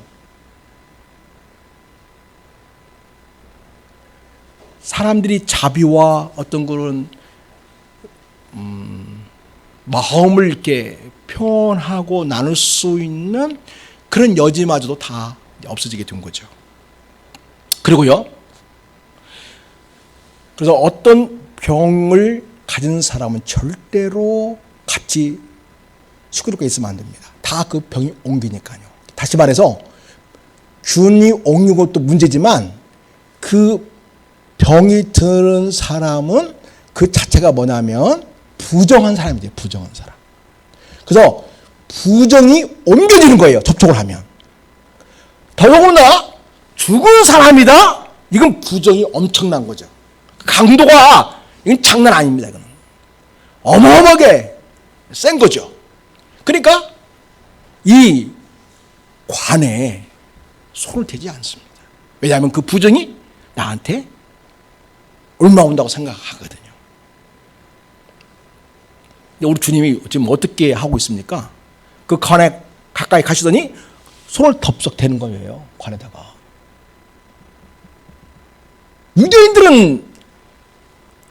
사람들이 자비와 어떤 그런 마음을 이렇게 표현하고 나눌 수 있는 그런 여지마저도 다 없어지게 된 거죠. 그리고요, 그래서 어떤 병을 가진 사람은 절대로 같이 시끄럽게 있으면 안 됩니다. 다 그 병이 옮기니까요. 다시 말해서 균이 옮긴 것도 문제지만 그 병이 드는 사람은 그 자체가 뭐냐면 부정한 사람이죠. 부정한 사람. 그래서 부정이 옮겨지는 거예요. 접촉을 하면. 더더구나 죽은 사람이다? 이건 부정이 엄청난 거죠. 강도가 이건 장난 아닙니다. 이거는. 어마어마하게 센 거죠. 그러니까 이 관에 손을 대지 않습니다. 왜냐하면 그 부정이 나한테 얼마 온다고 생각하거든요. 우리 주님이 지금 어떻게 하고 있습니까? 그 관에 가까이 가시더니 손을 덥석 대는 거예요. 관에다가. 유대인들은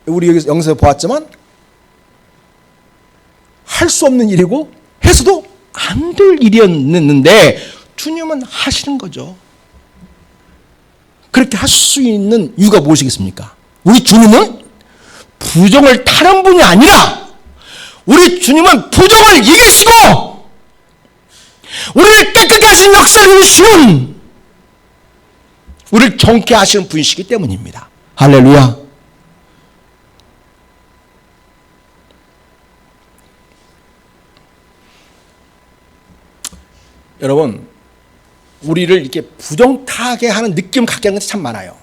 우리 여기서 영상에서 보았지만 할 수 없는 일이고 해서도 안 될 일이었는데 주님은 하시는 거죠. 그렇게 할 수 있는 이유가 무엇이겠습니까? 우리 주님은 부정을 타는 분이 아니라 우리 주님은 부정을 이기시고 우리를 깨끗게 하신 역사를 이루시는 우리를 정케 하시는 분이시기 때문입니다. 할렐루야. 여러분, 우리를 이렇게 부정타게 하는 느낌 갖게 하는 것이 참 많아요.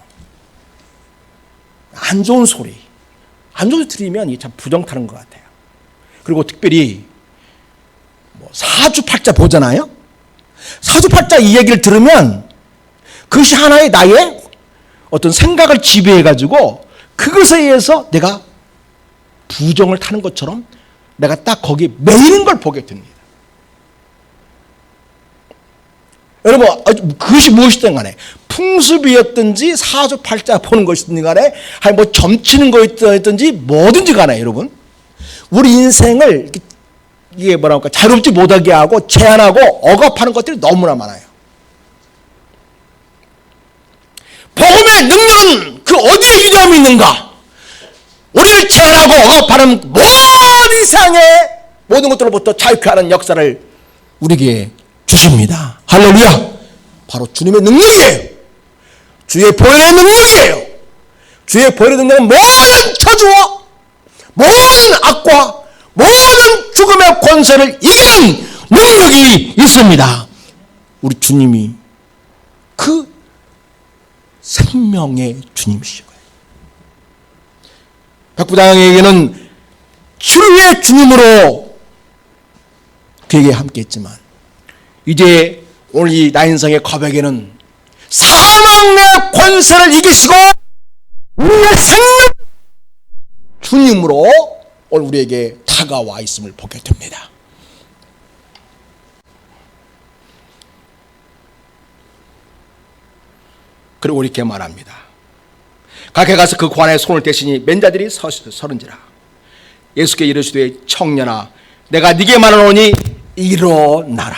안 좋은 소리 들으면 이게 참 부정타는 것 같아요. 그리고 특별히 사주팔자 보잖아요. 사주팔자 이 얘기를 들으면 그것이 하나의 나의 어떤 생각을 지배해가지고 그것에 의해서 내가 부정을 타는 것처럼 내가 딱 거기에 매이는 걸 보게 됩니다. 여러분, 그것이 무엇이든 간에 풍습이었든지 사주팔자 보는 것이든 간에 아니 뭐 점치는 거였든지 뭐든지 간에 여러분 우리 인생을 이게 뭐랄까 자유롭지 못하게 하고 제한하고 억압하는 것들이 너무나 많아요. 복음의 능력은 그 어디에 유대함이 있는가? 우리를 제한하고 억압하는 모든 이상의 모든 것들로부터 자유케 하는 역사를 우리에게 주십니다. 할렐루야. 바로 주님의 능력이에요. 주의 보혈의 능력이에요. 주의 보혈의 능력은 모든 저주와 모든 악과 모든 죽음의 권세를 이기는 능력이 있습니다. 우리 주님이 그 생명의 주님이시고요. 백부장에게는 주의 주님으로 그에게 함께했지만 이제 오늘 이 나인성의 고백에는 사망의 권세를 이기시고 우리의 생명 주님으로 오늘 우리에게 다가와 있음을 보게 됩니다. 그리고 이렇게 말합니다. 가게 가서 그 관에 손을 대시니 맨 자들이 서른지라. 예수께 이르시되 청년아 내가 네게 말하노니 일어나라.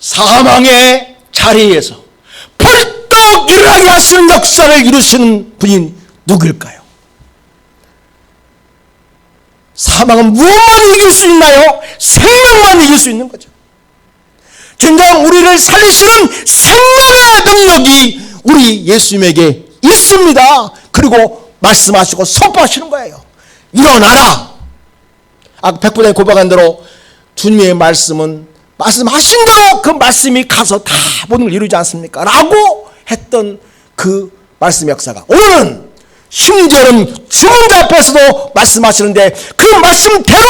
사망의 자리에서 벌떡 일어나게 하시는 역사를 이루시는 분이 누구일까요? 사망은 무엇만 이길 수 있나요? 생명만 이길 수 있는 거죠. 진정 우리를 살리시는 생명의 능력이 우리 예수님에게 있습니다. 그리고 말씀하시고 선포하시는 거예요. 일어나라. 아까 백부장이 고백한 대로 주님의 말씀은 말씀하신 대로 그 말씀이 가서 다 모든 걸 이루지 않습니까? 라고 했던 그 말씀 역사가 오늘은 심지어는 죽은 자 앞에서도 말씀하시는데 그 말씀대로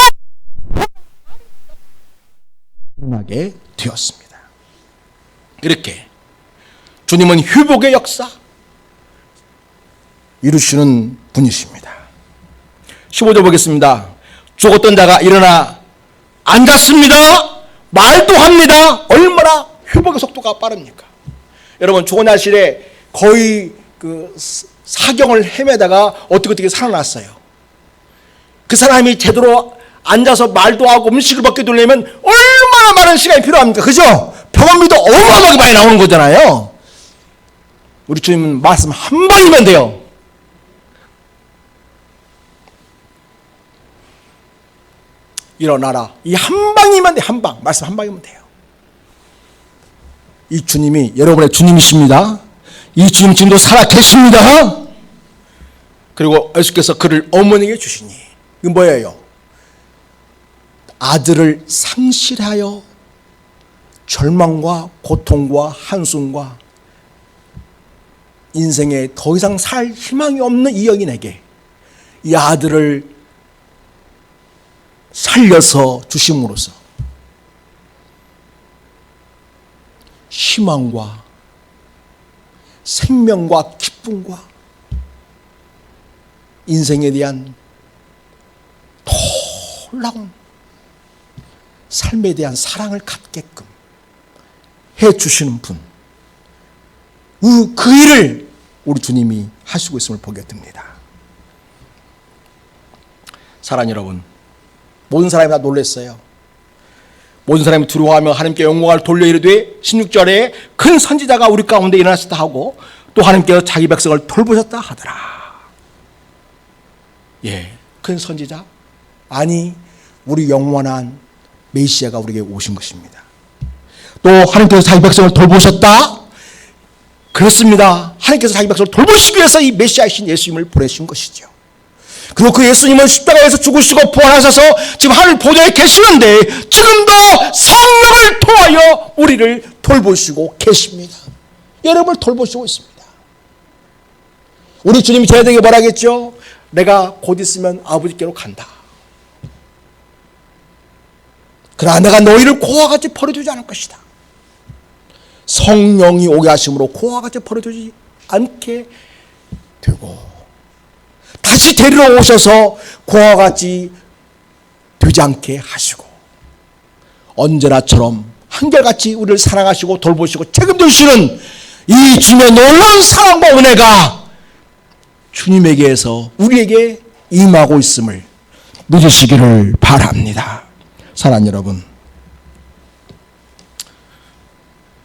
일어나게 되었습니다. 이렇게 주님은 회복의 역사 이루시는 분이십니다. 15절 보겠습니다. 죽었던 자가 일어나 앉았습니다. 말도 합니다. 얼마나 회복의 속도가 빠릅니까? 여러분 좋은 날씨에 거의 그 사경을 헤매다가 어떻게 살아났어요. 그 사람이 제대로 앉아서 말도 하고 음식을 먹게 되려면 얼마나 많은 시간이 필요합니까? 그죠? 병원비도 어마어마하게 많이 나오는 거잖아요. 우리 주님은 말씀 한 번이면 돼요. 일어나라. 이 한 방이면 돼. 한 방. 말씀 한 방이면 돼요. 이 주님이 여러분의 주님이십니다. 이 주님 지금도 살아 계십니다. 그리고 예수께서 그를 어머니에게 주시니 이건 뭐예요? 아들을 상실하여 절망과 고통과 한숨과 인생에 더 이상 살 희망이 없는 이 여인에게 이 아들을 살려서 주심으로써 희망과 생명과 기쁨과 인생에 대한 놀라운 삶에 대한 사랑을 갖게끔 해주시는 분, 그 일을 우리 주님이 하시고 있음을 보게 됩니다. 사랑하는 여러분, 모든 사람이 다 놀랐어요. 모든 사람이 두려워하며 하나님께 영광을 돌려 이르되 16절에 큰 선지자가 우리 가운데 일어났다 하고 또 하나님께서 자기 백성을 돌보셨다 하더라. 예, 큰 선지자? 아니, 우리 영원한 메시아가 우리에게 오신 것입니다. 또 하나님께서 자기 백성을 돌보셨다? 그렇습니다. 하나님께서 자기 백성을 돌보시기 위해서 이 메시아이신 예수님을 보내신 것이죠. 그리고 그 예수님은 십자가에서 죽으시고 부활하셔서 지금 하늘 보좌에 계시는데 지금도 성령을 통하여 우리를 돌보시고 계십니다. 여러분을 돌보시고 있습니다. 우리 주님이 저희에게 뭐라 하겠죠? 내가 곧 있으면 아버지께로 간다. 그러나 내가 너희를 고와 같이 버려두지 않을 것이다. 성령이 오게 하심으로 고와 같이 버려두지 않게 되고 다시 데리러 오셔서 고와 같이 되지 않게 하시고 언제나처럼 한결같이 우리를 사랑하시고 돌보시고 책임져 주시는 이 주님의 놀라운 사랑과 은혜가 주님에게서 우리에게 임하고 있음을 믿으시기를 바랍니다. 사랑하는 여러분,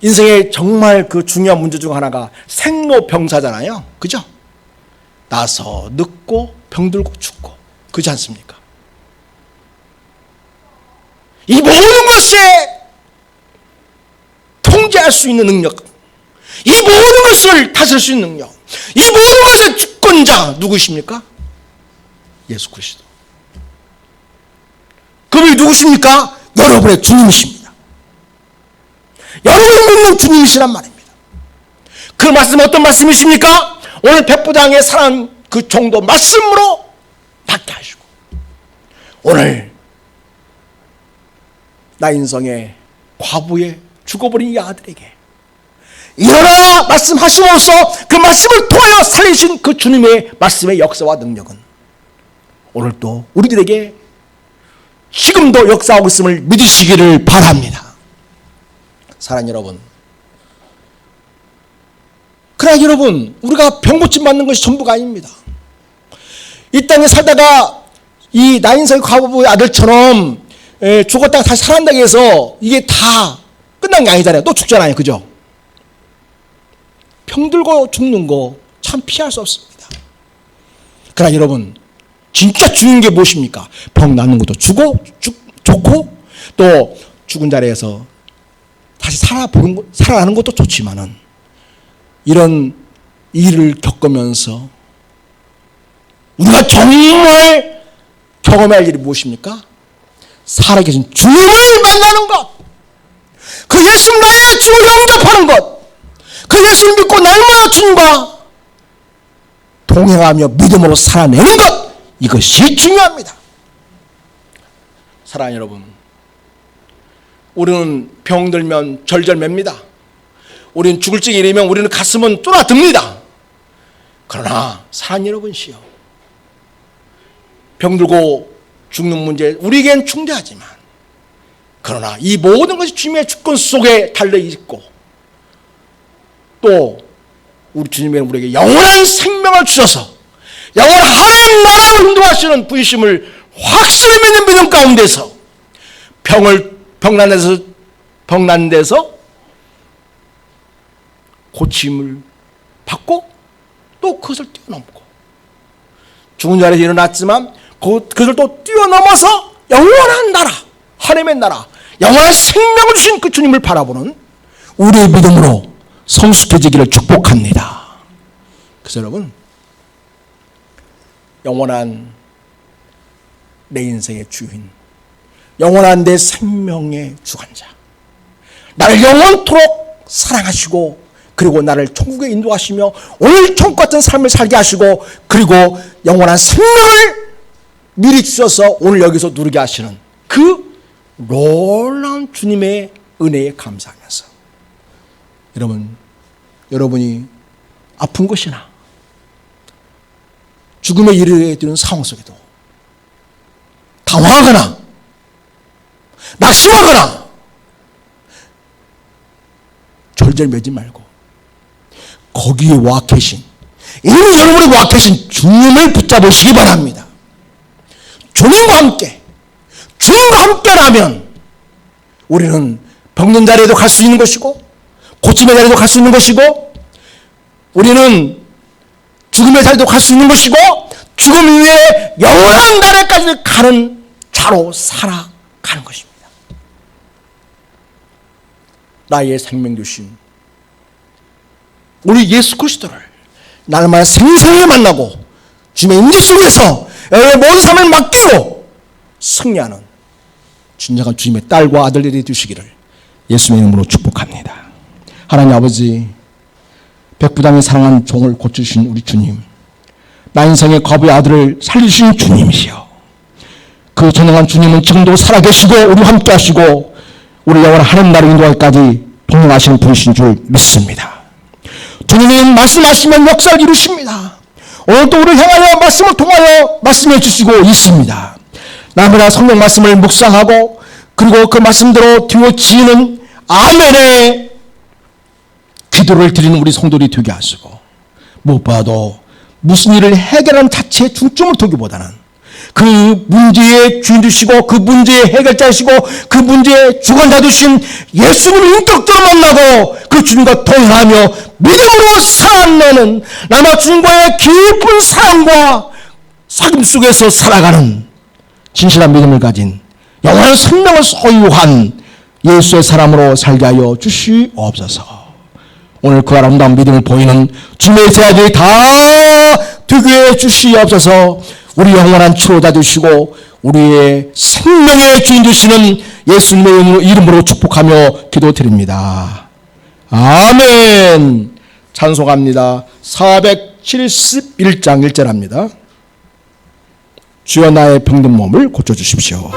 인생의 정말 그 중요한 문제 중 하나가 생로병사잖아요. 그죠? 나서 늙고 병들고 죽고 그렇지 않습니까? 이 모든 것에 통제할 수 있는 능력, 이 모든 것을 다스릴 수 있는 능력, 이 모든 것의 주권자 누구십니까? 예수 그리스도. 그분이 누구십니까? 여러분의 주님이십니다. 여러분이 믿는 주님이시란 말입니다. 그 말씀은 어떤 말씀이십니까? 오늘 백부장의 사랑 그 종도 말씀으로 받게 하시고, 오늘 나인성의 과부의 죽어버린 이 아들에게 일어나 말씀하심으로써 그 말씀을 통하여 살리신 그 주님의 말씀의 역사와 능력은 오늘 또 우리들에게 지금도 역사하고 있음을 믿으시기를 바랍니다. 사랑하는 여러분, 그러나 여러분, 우리가 병고침 맞는 것이 전부가 아닙니다. 이 땅에 살다가 이 나인성의 과부의 아들처럼 죽었다가 다시 살아난다고 해서 이게 다 끝난 게 아니잖아요. 또 죽잖아요. 그죠? 병들고 죽는 거 참 피할 수 없습니다. 그러나 여러분, 진짜 중요한 게 무엇입니까? 병 낫는 것도 좋고 또 죽은 자리에서 다시 살아나는 것도 좋지만은, 이런 일을 겪으면서 우리가 정말 경험할 일이 무엇입니까? 살아계신 주님을 만나는 것, 그 예수 나의 주로 영접하는 것, 그 예수를 믿고 날마다 주님과 동행하며 믿음으로 살아내는 것, 이것이 중요합니다. 사랑하는 여러분, 우리는 병들면 절절맵니다. 우리는 죽을 찌게 이르면 우리는 가슴은 쫄아듭니다. 그러나 사랑하는 여러분이시여, 병들고 죽는 문제 우리에겐 중대하지만, 그러나 이 모든 것이 주님의 주권 속에 달려있고, 또 우리 주님은 우리에게 영원한 생명을 주셔서 영원한 하나님 나라로 인도하시는 분심을 확실히 믿는 믿음 가운데서 병난 데서 고침을 받고 또 그것을 뛰어넘고, 죽은 자리에서 일어났지만 그것을 또 뛰어넘어서 영원한 나라, 하나님의 나라, 영원한 생명을 주신 그 주님을 바라보는 우리의 믿음으로 성숙해지기를 축복합니다. 그래서 여러분, 영원한 내 인생의 주인, 영원한 내 생명의 주관자, 나를 영원토록 사랑하시고, 그리고 나를 천국에 인도하시며 오늘 천국 같은 삶을 살게 하시고, 그리고 영원한 생명을 미리 주셔서 오늘 여기서 누리게 하시는 그 놀라운 주님의 은혜에 감사하면서, 여러분이 아픈 것이나 죽음에 이르는 상황 속에도 당황하거나 낙심하거나 절절매지 말고, 거기에 와 계신, 이미 여러분이 와 계신 주님을 붙잡으시기 바랍니다. 주님과 함께라면 우리는 병든 자리에도 갈 수 있는 것이고, 고침의 자리에도 갈 수 있는 것이고, 우리는 죽음의 자리도 갈 수 있는 것이고, 죽음 이후에 영원한 나라까지 가는 자로 살아가는 것입니다. 나의 생명 주신 우리 예수 그리스도를 날마다 생생히 만나고 주님의 임재 속에서 모든 삶을 맡기고 승리하는 진정한 주님의 딸과 아들들이 되시기를 예수님의 이름으로 축복합니다. 하나님 아버지, 백부장이 사랑한 종을 고쳐주신 우리 주님, 나인성의 과부의 아들을 살리신 주님이시여, 그 전능한 주님은 지금도 살아계시고 우리와 함께 하시고 우리 영원한 하나님 나라 인도하기까지 동행하시는 분이신 줄 믿습니다. 주님은 말씀하시면 역사를 이루십니다. 오늘도 우리를 향하여 말씀을 통하여 말씀해 주시고 있습니다. 날마다 성령 말씀을 묵상하고, 그리고 그 말씀대로 뒤워지는 아멘의 기도를 드리는 우리 성도들이 되게 하시고, 무엇보다도 무슨 일을 해결하는 자체에 중점을 두기보다는 그 문제의 주인 되시고, 그 문제의 해결자이시고, 그 문제의 주관자 되신 예수님을 인격적으로 만나고 그 주님과 동행하며 믿음으로 살아내는, 나마 주님과의 깊은 사랑과 사귐 속에서 살아가는 진실한 믿음을 가진 영원한 생명을 소유한 예수의 사람으로 살게 하여 주시옵소서. 오늘 그 아름다운 믿음을 보이는 주님의 제자들이 다 되게 해 주시옵소서. 우리 영원한 치료자 되시고 우리의 생명의 주인 되시는 예수님의 이름으로 축복하며 기도드립니다. 아멘. 찬송합니다. 400 71장 1절합니다. 주여 나의 병든 몸을 고쳐주십시오.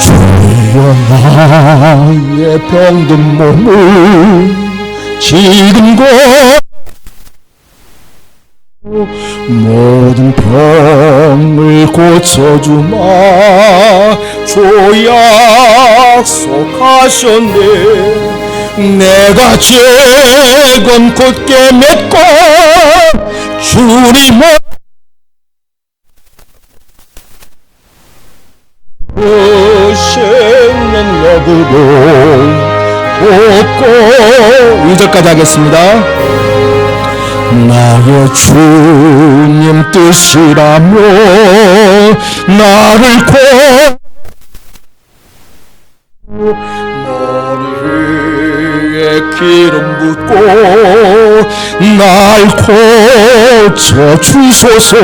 주여 나의 병든 몸을 지금껏 모든 병을 고쳐주마 주 약속하셨네. 내가 죄건 곧게 맺고 주님을 생명력으로 돕고 2절까지 하겠습니다. 나의 주님 뜻이라며 나를 머리에 기름 붓고 날 고쳐 주소서.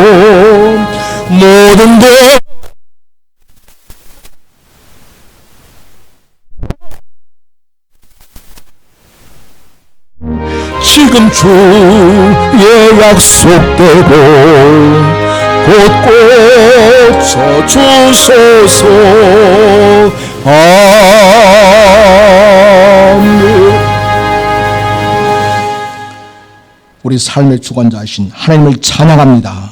모든 것 지금 주의 약속대로 곧 고쳐 주소서. 아멘. 우리 삶의 주관자이신 하나님을 찬양합니다.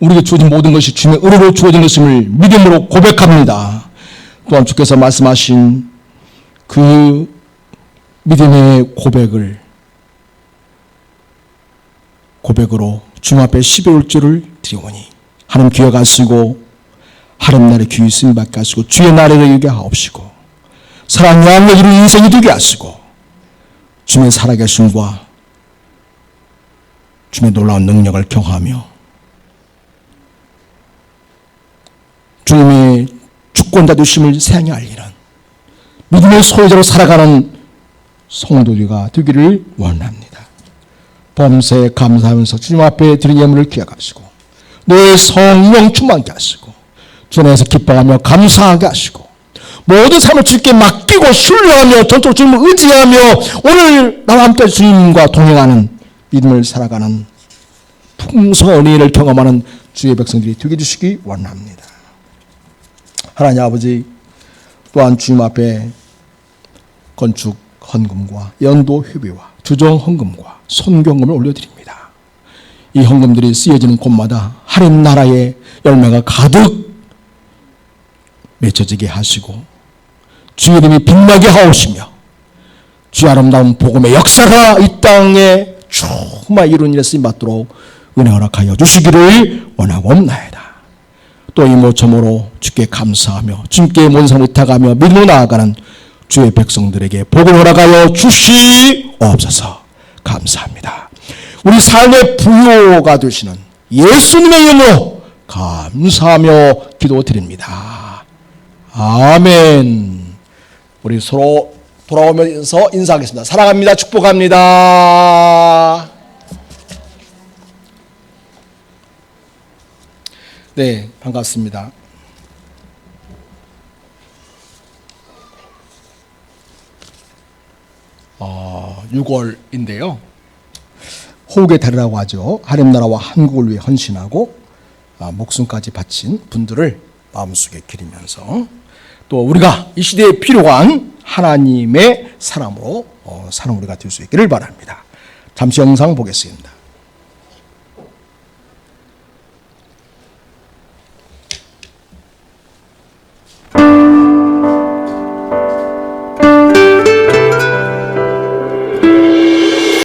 우리에게 주어진 모든 것이 주님의 은혜로 주어진 것임을 믿음으로 고백합니다. 또한 주께서 말씀하신 그 믿음의 고백으로 주님 앞에 12월절을 드리오니 하나님 기억하시고 하나님 귀 있음이 받게 하시고 주의 나라를 이루게 하옵시고 사랑 양을 이루는 인생이 되게 하시고 주님의 살아계심과 주님의 놀라운 능력을 경험하며 주님의 주권자 되심을 세상에 알리는 믿음의 소유자로 살아가는 성도들과 되기를 원합니다. 범사에 감사하면서 주님 앞에 드린 예물을 기억하시고 내 성령 충만케 하시고 주 안에서 기뻐하며 감사하게 하시고 모든 삶을 주님께 맡기고 신뢰하며 전적으로 주님을 의지하며 오늘 나와 함께 주님과 동행하는 믿음을 살아가는 풍성한 은혜를 경험하는 주의 백성들이 되게 해주시기 원합니다. 하나님 아버지, 또한 주님 앞에 건축 헌금과 연도 회비와 주정 헌금과 선경금을 올려드립니다. 이 헌금들이 쓰여지는 곳마다 하나님 나라의 열매가 가득 맺혀지게 하시고 주의 이름이 빛나게 하오시며 주의 아름다운 복음의 역사가 이 땅에 충만히 이루는 일에 쓰임받도록 은혜 허락하여 주시기를 원하옵나이다. 또 이모저모로 주께 감사하며 주님께 모든 삶을 의탁하며 믿음으로 나아가는 주의 백성들에게 복을 허락하여 주시옵소서. 감사합니다. 우리 삶의 부요가 되시는 예수님의 이름으로 감사하며 기도드립니다. 아멘. 우리 서로 돌아오면서 인사하겠습니다. 사랑합니다. 축복합니다. 네, 반갑습니다. 어, 6월인데요. 호국의 달이라고 하죠. 하나님 나라와 한국을 위해 헌신하고 목숨까지 바친 분들을 마음속에 기리면서 또 우리가 이 시대에 필요한 하나님의 사람으로 사는 우리가 될 수 있기를 바랍니다. 잠시 영상 보겠습니다.